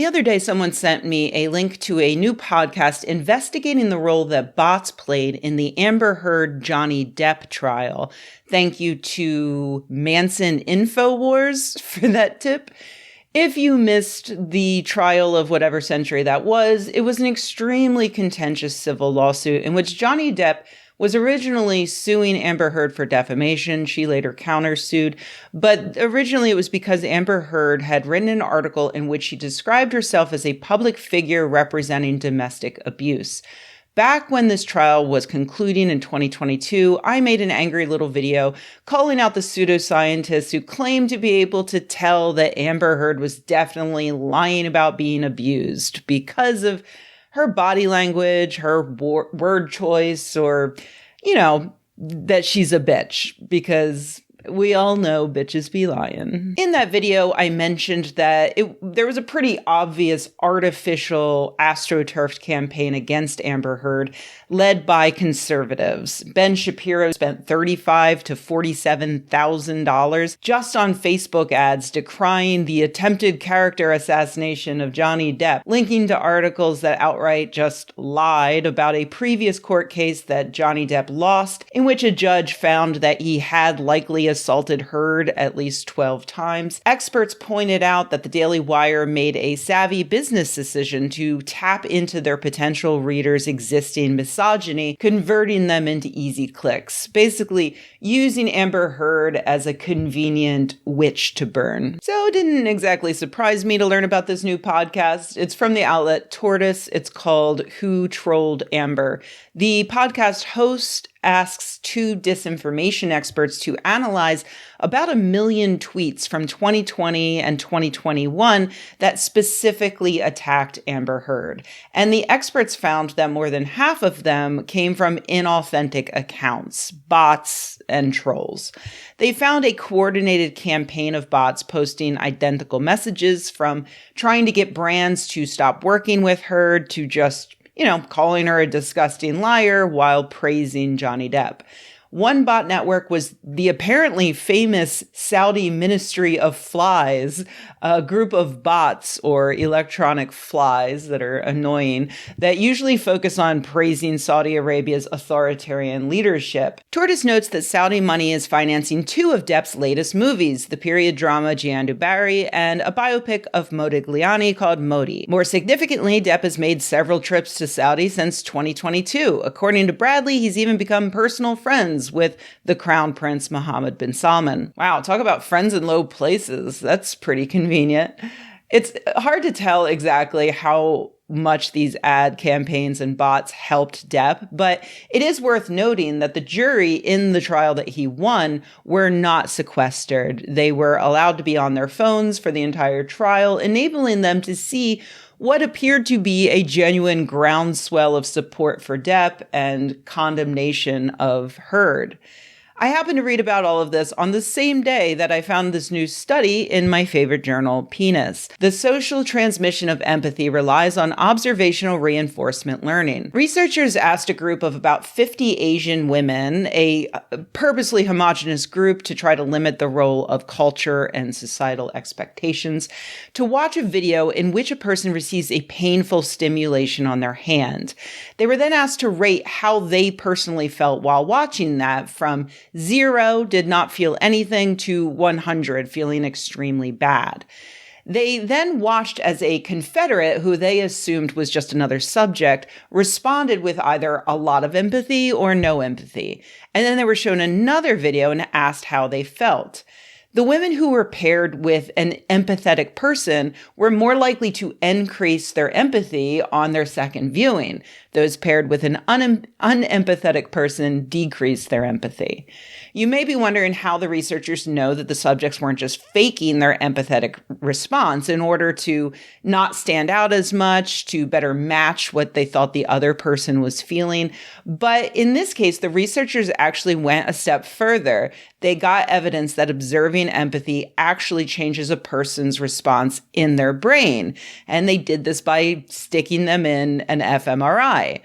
The other day, someone sent me a link to a new podcast investigating the role that bots played in the Amber Heard Johnny Depp trial. Thank you to Manson InfoWars for that tip. If you missed the trial of whatever century that was, it was an extremely contentious civil lawsuit in which Johnny Depp was originally suing Amber Heard for defamation. She later countersued. But originally it was because Amber Heard had written an article in which she described herself as a public figure representing domestic abuse. Back when this trial was concluding in 2022, I made an angry little video calling out the pseudoscientists who claimed to be able to tell that Amber Heard was definitely lying about being abused because of her body language, her word choice, or, that she's a bitch, because we all know bitches be lying. In that video, I mentioned that there was a pretty obvious artificial AstroTurf campaign against Amber Heard, led by conservatives. Ben Shapiro spent $35,000 to $47,000 just on Facebook ads decrying the attempted character assassination of Johnny Depp, linking to articles that outright just lied about a previous court case that Johnny Depp lost, in which a judge found that he had likely assaulted Heard at least 12 times. Experts pointed out that the Daily Wire made a savvy business decision to tap into their potential readers' existing misogyny, converting them into easy clicks, basically using Amber Heard as a convenient witch to burn. So it didn't exactly surprise me to learn about this new podcast. It's from the outlet Tortoise. It's called Who Trolled Amber? The podcast host asks two disinformation experts to analyze about 1 million tweets from 2020 and 2021 that specifically attacked Amber Heard. And the experts found that more than half of them came from inauthentic accounts, bots, and trolls. They found a coordinated campaign of bots posting identical messages, from trying to get brands to stop working with Heard to just calling her a disgusting liar while praising Johnny Depp. One bot network was the apparently famous Saudi Ministry of Flies, a group of bots or electronic flies that are annoying that usually focus on praising Saudi Arabia's authoritarian leadership. Tortoise notes that Saudi money is financing 2 of Depp's latest movies, the period drama Giandu Barry and a biopic of Modigliani called Modi. More significantly, Depp has made several trips to Saudi since 2022. According to Bradley, he's even become personal friends with the Crown Prince Mohammed bin Salman. Wow, talk about friends in low places. That's pretty convenient. It's hard to tell exactly how much these ad campaigns and bots helped Depp, but it is worth noting that the jury in the trial that he won were not sequestered. They were allowed to be on their phones for the entire trial, enabling them to see what appeared to be a genuine groundswell of support for Depp and condemnation of Heard. I happened to read about all of this on the same day that I found this new study in my favorite journal, Penis. The social transmission of empathy relies on observational reinforcement learning. Researchers asked a group of about 50 Asian women, a purposely homogenous group to try to limit the role of culture and societal expectations, to watch a video in which a person receives a painful stimulation on their hand. They were then asked to rate how they personally felt while watching that, from 0, did not feel anything, to 100, feeling extremely bad. They then watched as a confederate, who they assumed was just another subject, responded with either a lot of empathy or no empathy. And then they were shown another video and asked how they felt. The women who were paired with an empathetic person were more likely to increase their empathy on their second viewing. Those paired with an unempathetic person decreased their empathy. You may be wondering how the researchers know that the subjects weren't just faking their empathetic response in order to not stand out as much, to better match what they thought the other person was feeling. But in this case, the researchers actually went a step further. They got evidence that observing empathy actually changes a person's response in their brain. And they did this by sticking them in an fMRI.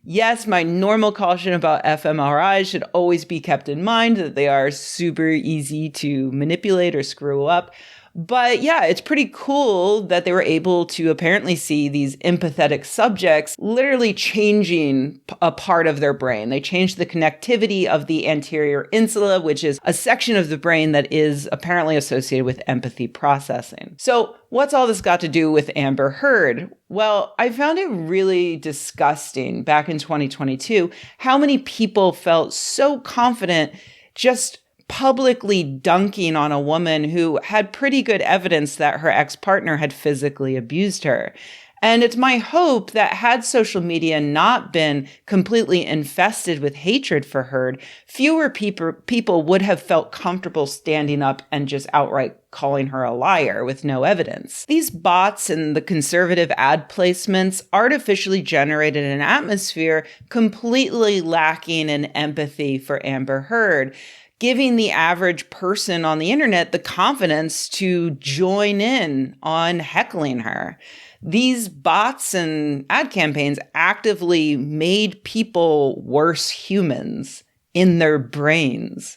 Yes, my normal caution about fMRIs should always be kept in mind, that they are super easy to manipulate or screw up. But yeah, it's pretty cool that they were able to apparently see these empathetic subjects literally changing a part of their brain. They changed the connectivity of the anterior insula, which is a section of the brain that is apparently associated with empathy processing. So what's all this got to do with Amber Heard? Well, I found it really disgusting back in 2022 how many people felt so confident just publicly dunking on a woman who had pretty good evidence that her ex-partner had physically abused her. And it's my hope that had social media not been completely infested with hatred for Heard, fewer people would have felt comfortable standing up and just outright calling her a liar with no evidence. These bots and the conservative ad placements artificially generated an atmosphere completely lacking in empathy for Amber Heard, giving the average person on the internet the confidence to join in on heckling her. These bots and ad campaigns actively made people worse humans in their brains.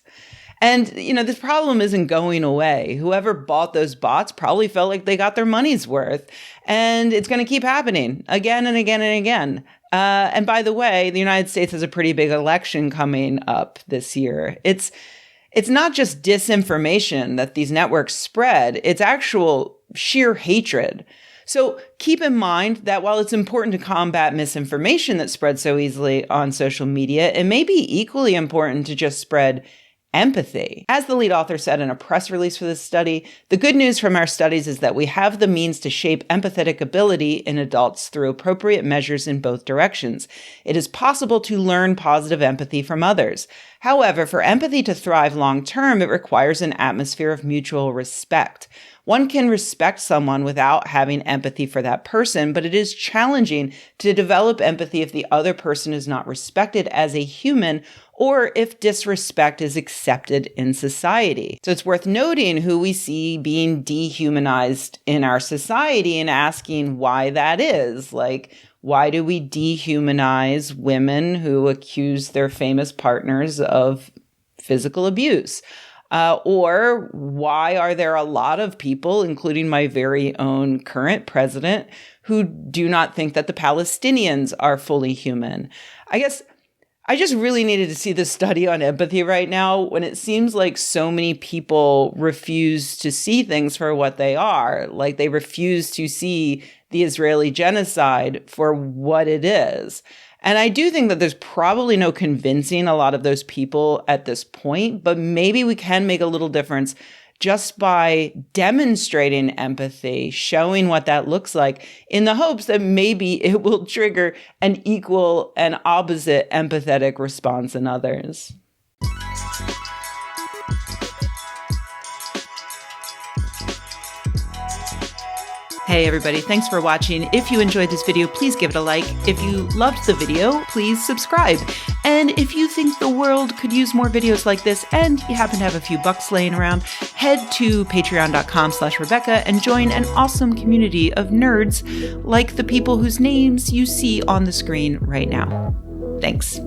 And, this problem isn't going away. Whoever bought those bots probably felt like they got their money's worth. And it's going to keep happening again and again and again. And by the way, the United States has a pretty big election coming up this year. It's not just disinformation that these networks spread, it's actual sheer hatred. So keep in mind that while it's important to combat misinformation that spreads so easily on social media, it may be equally important to just spread empathy. As the lead author said in a press release for this study, the good news from our studies is that we have the means to shape empathetic ability in adults through appropriate measures in both directions. It is possible to learn positive empathy from others. However, for empathy to thrive long term, it requires an atmosphere of mutual respect. One can respect someone without having empathy for that person, but it is challenging to develop empathy if the other person is not respected as a human or if disrespect is accepted in society. So it's worth noting who we see being dehumanized in our society and asking why that is. Like, why do we dehumanize women who accuse their famous partners of physical abuse? Or why are there a lot of people, including my very own current president, who do not think that the Palestinians are fully human? I guess I just really needed to see this study on empathy right now when it seems like so many people refuse to see things for what they are. Like they refuse to see the Israeli genocide for what it is. And I do think that there's probably no convincing a lot of those people at this point, but maybe we can make a little difference just by demonstrating empathy, showing what that looks like, in the hopes that maybe it will trigger an equal and opposite empathetic response in others. Hey everybody, thanks for watching. If you enjoyed this video, please give it a like. If you loved the video, please subscribe. And if you think the world could use more videos like this and you happen to have a few bucks laying around, head to patreon.com/Rebecca and join an awesome community of nerds like the people whose names you see on the screen right now. Thanks.